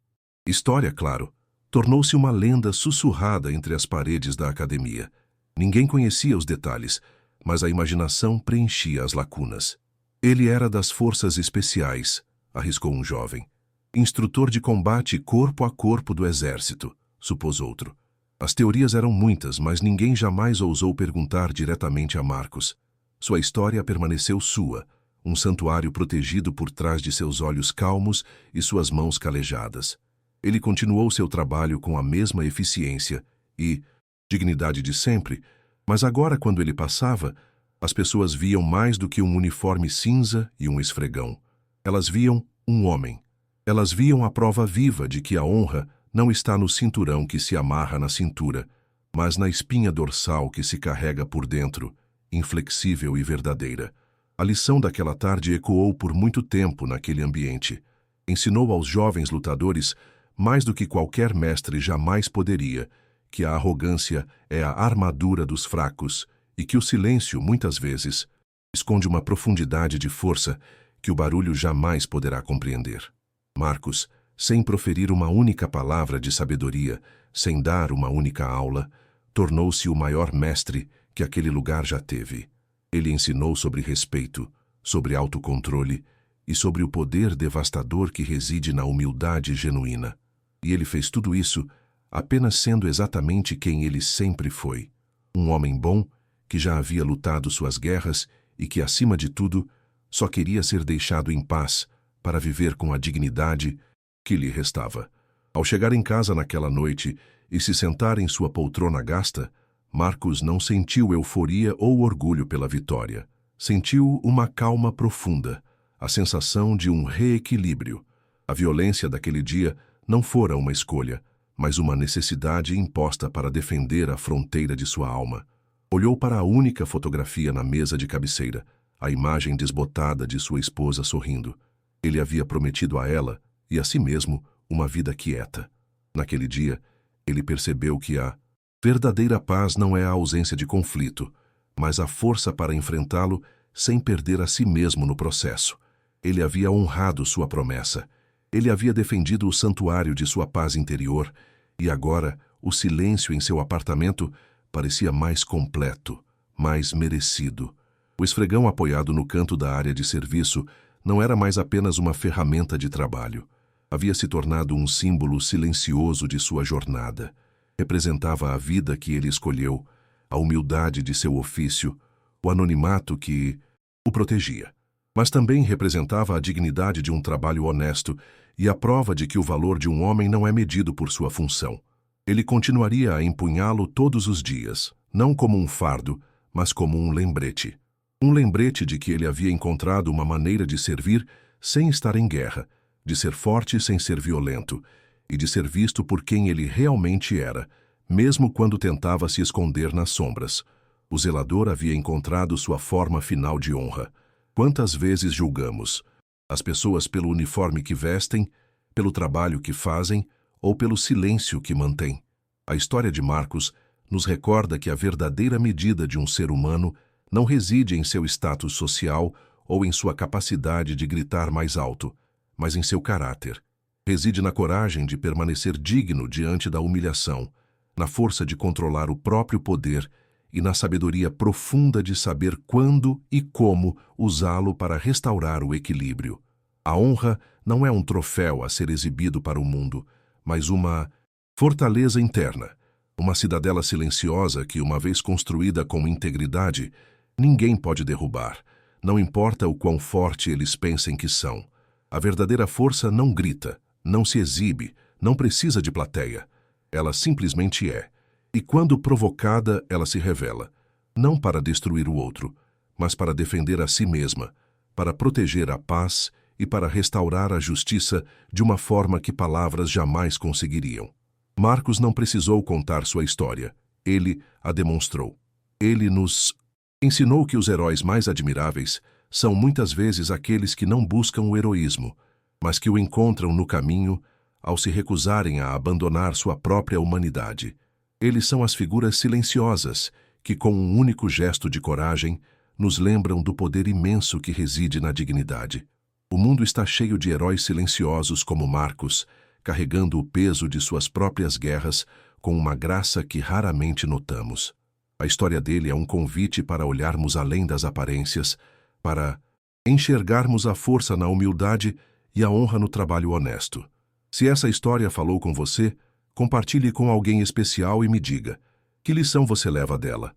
história, claro, tornou-se uma lenda sussurrada entre as paredes da academia. Ninguém conhecia os detalhes, mas a imaginação preenchia as lacunas. Ele era das forças especiais, arriscou um jovem. Instrutor de combate corpo a corpo do exército, supôs outro. As teorias eram muitas, mas ninguém jamais ousou perguntar diretamente a Marcos. Sua história permaneceu sua, um santuário protegido por trás de seus olhos calmos e suas mãos calejadas. Ele continuou seu trabalho com a mesma eficiência e dignidade de sempre, mas agora, quando ele passava, as pessoas viam mais do que um uniforme cinza e um esfregão. Elas viam um homem. Elas viam a prova viva de que a honra não está no cinturão que se amarra na cintura, mas na espinha dorsal que se carrega por dentro, inflexível e verdadeira. A lição daquela tarde ecoou por muito tempo naquele ambiente. Ensinou aos jovens lutadores, mais do que qualquer mestre jamais poderia, que a arrogância é a armadura dos fracos e que o silêncio, muitas vezes, esconde uma profundidade de força que o barulho jamais poderá compreender. Marcos, sem proferir uma única palavra de sabedoria, sem dar uma única aula, tornou-se o maior mestre que aquele lugar já teve. Ele ensinou sobre respeito, sobre autocontrole e sobre o poder devastador que reside na humildade genuína. E ele fez tudo isso apenas sendo exatamente quem ele sempre foi. Um homem bom que já havia lutado suas guerras e que, acima de tudo, só queria ser deixado em paz para viver com a dignidade que lhe restava. Ao chegar em casa naquela noite e se sentar em sua poltrona gasta, Marcos não sentiu euforia ou orgulho pela vitória. Sentiu uma calma profunda, a sensação de um reequilíbrio. A violência daquele dia não fora uma escolha, mas uma necessidade imposta para defender a fronteira de sua alma. Olhou para a única fotografia na mesa de cabeceira, a imagem desbotada de sua esposa sorrindo. Ele havia prometido a ela, e a si mesmo, uma vida quieta. Naquele dia, ele percebeu que a verdadeira paz não é a ausência de conflito, mas a força para enfrentá-lo sem perder a si mesmo no processo. Ele havia honrado sua promessa. Ele havia defendido o santuário de sua paz interior, e agora o silêncio em seu apartamento parecia mais completo, mais merecido. O esfregão apoiado no canto da área de serviço não era mais apenas uma ferramenta de trabalho. Havia se tornado um símbolo silencioso de sua jornada. Representava a vida que ele escolheu, a humildade de seu ofício, o anonimato que o protegia. Mas também representava a dignidade de um trabalho honesto e a prova de que o valor de um homem não é medido por sua função. Ele continuaria a empunhá-lo todos os dias, não como um fardo, mas como um lembrete. Um lembrete de que ele havia encontrado uma maneira de servir sem estar em guerra, de ser forte sem ser violento, e de ser visto por quem ele realmente era, mesmo quando tentava se esconder nas sombras. O zelador havia encontrado sua forma final de honra. Quantas vezes julgamos as pessoas pelo uniforme que vestem, pelo trabalho que fazem ou pelo silêncio que mantêm? A história de Marcos nos recorda que a verdadeira medida de um ser humano não reside em seu status social ou em sua capacidade de gritar mais alto, mas em seu caráter. Reside na coragem de permanecer digno diante da humilhação, na força de controlar o próprio poder e na sabedoria profunda de saber quando e como usá-lo para restaurar o equilíbrio. A honra não é um troféu a ser exibido para o mundo, mas uma fortaleza interna, uma cidadela silenciosa que, uma vez construída com integridade, ninguém pode derrubar, não importa o quão forte eles pensem que são. A verdadeira força não grita, não se exibe, não precisa de plateia. Ela simplesmente é. E quando provocada, ela se revela, não para destruir o outro, mas para defender a si mesma, para proteger a paz e para restaurar a justiça de uma forma que palavras jamais conseguiriam. Marcos não precisou contar sua história, ele a demonstrou. Ele nos ensinou que os heróis mais admiráveis são muitas vezes aqueles que não buscam o heroísmo, mas que o encontram no caminho ao se recusarem a abandonar sua própria humanidade. Eles são as figuras silenciosas que, com um único gesto de coragem, nos lembram do poder imenso que reside na dignidade. O mundo está cheio de heróis silenciosos como Marcos, carregando o peso de suas próprias guerras com uma graça que raramente notamos. A história dele é um convite para olharmos além das aparências, para enxergarmos a força na humildade e a honra no trabalho honesto. Se essa história falou com você, compartilhe com alguém especial e me diga: que lição você leva dela?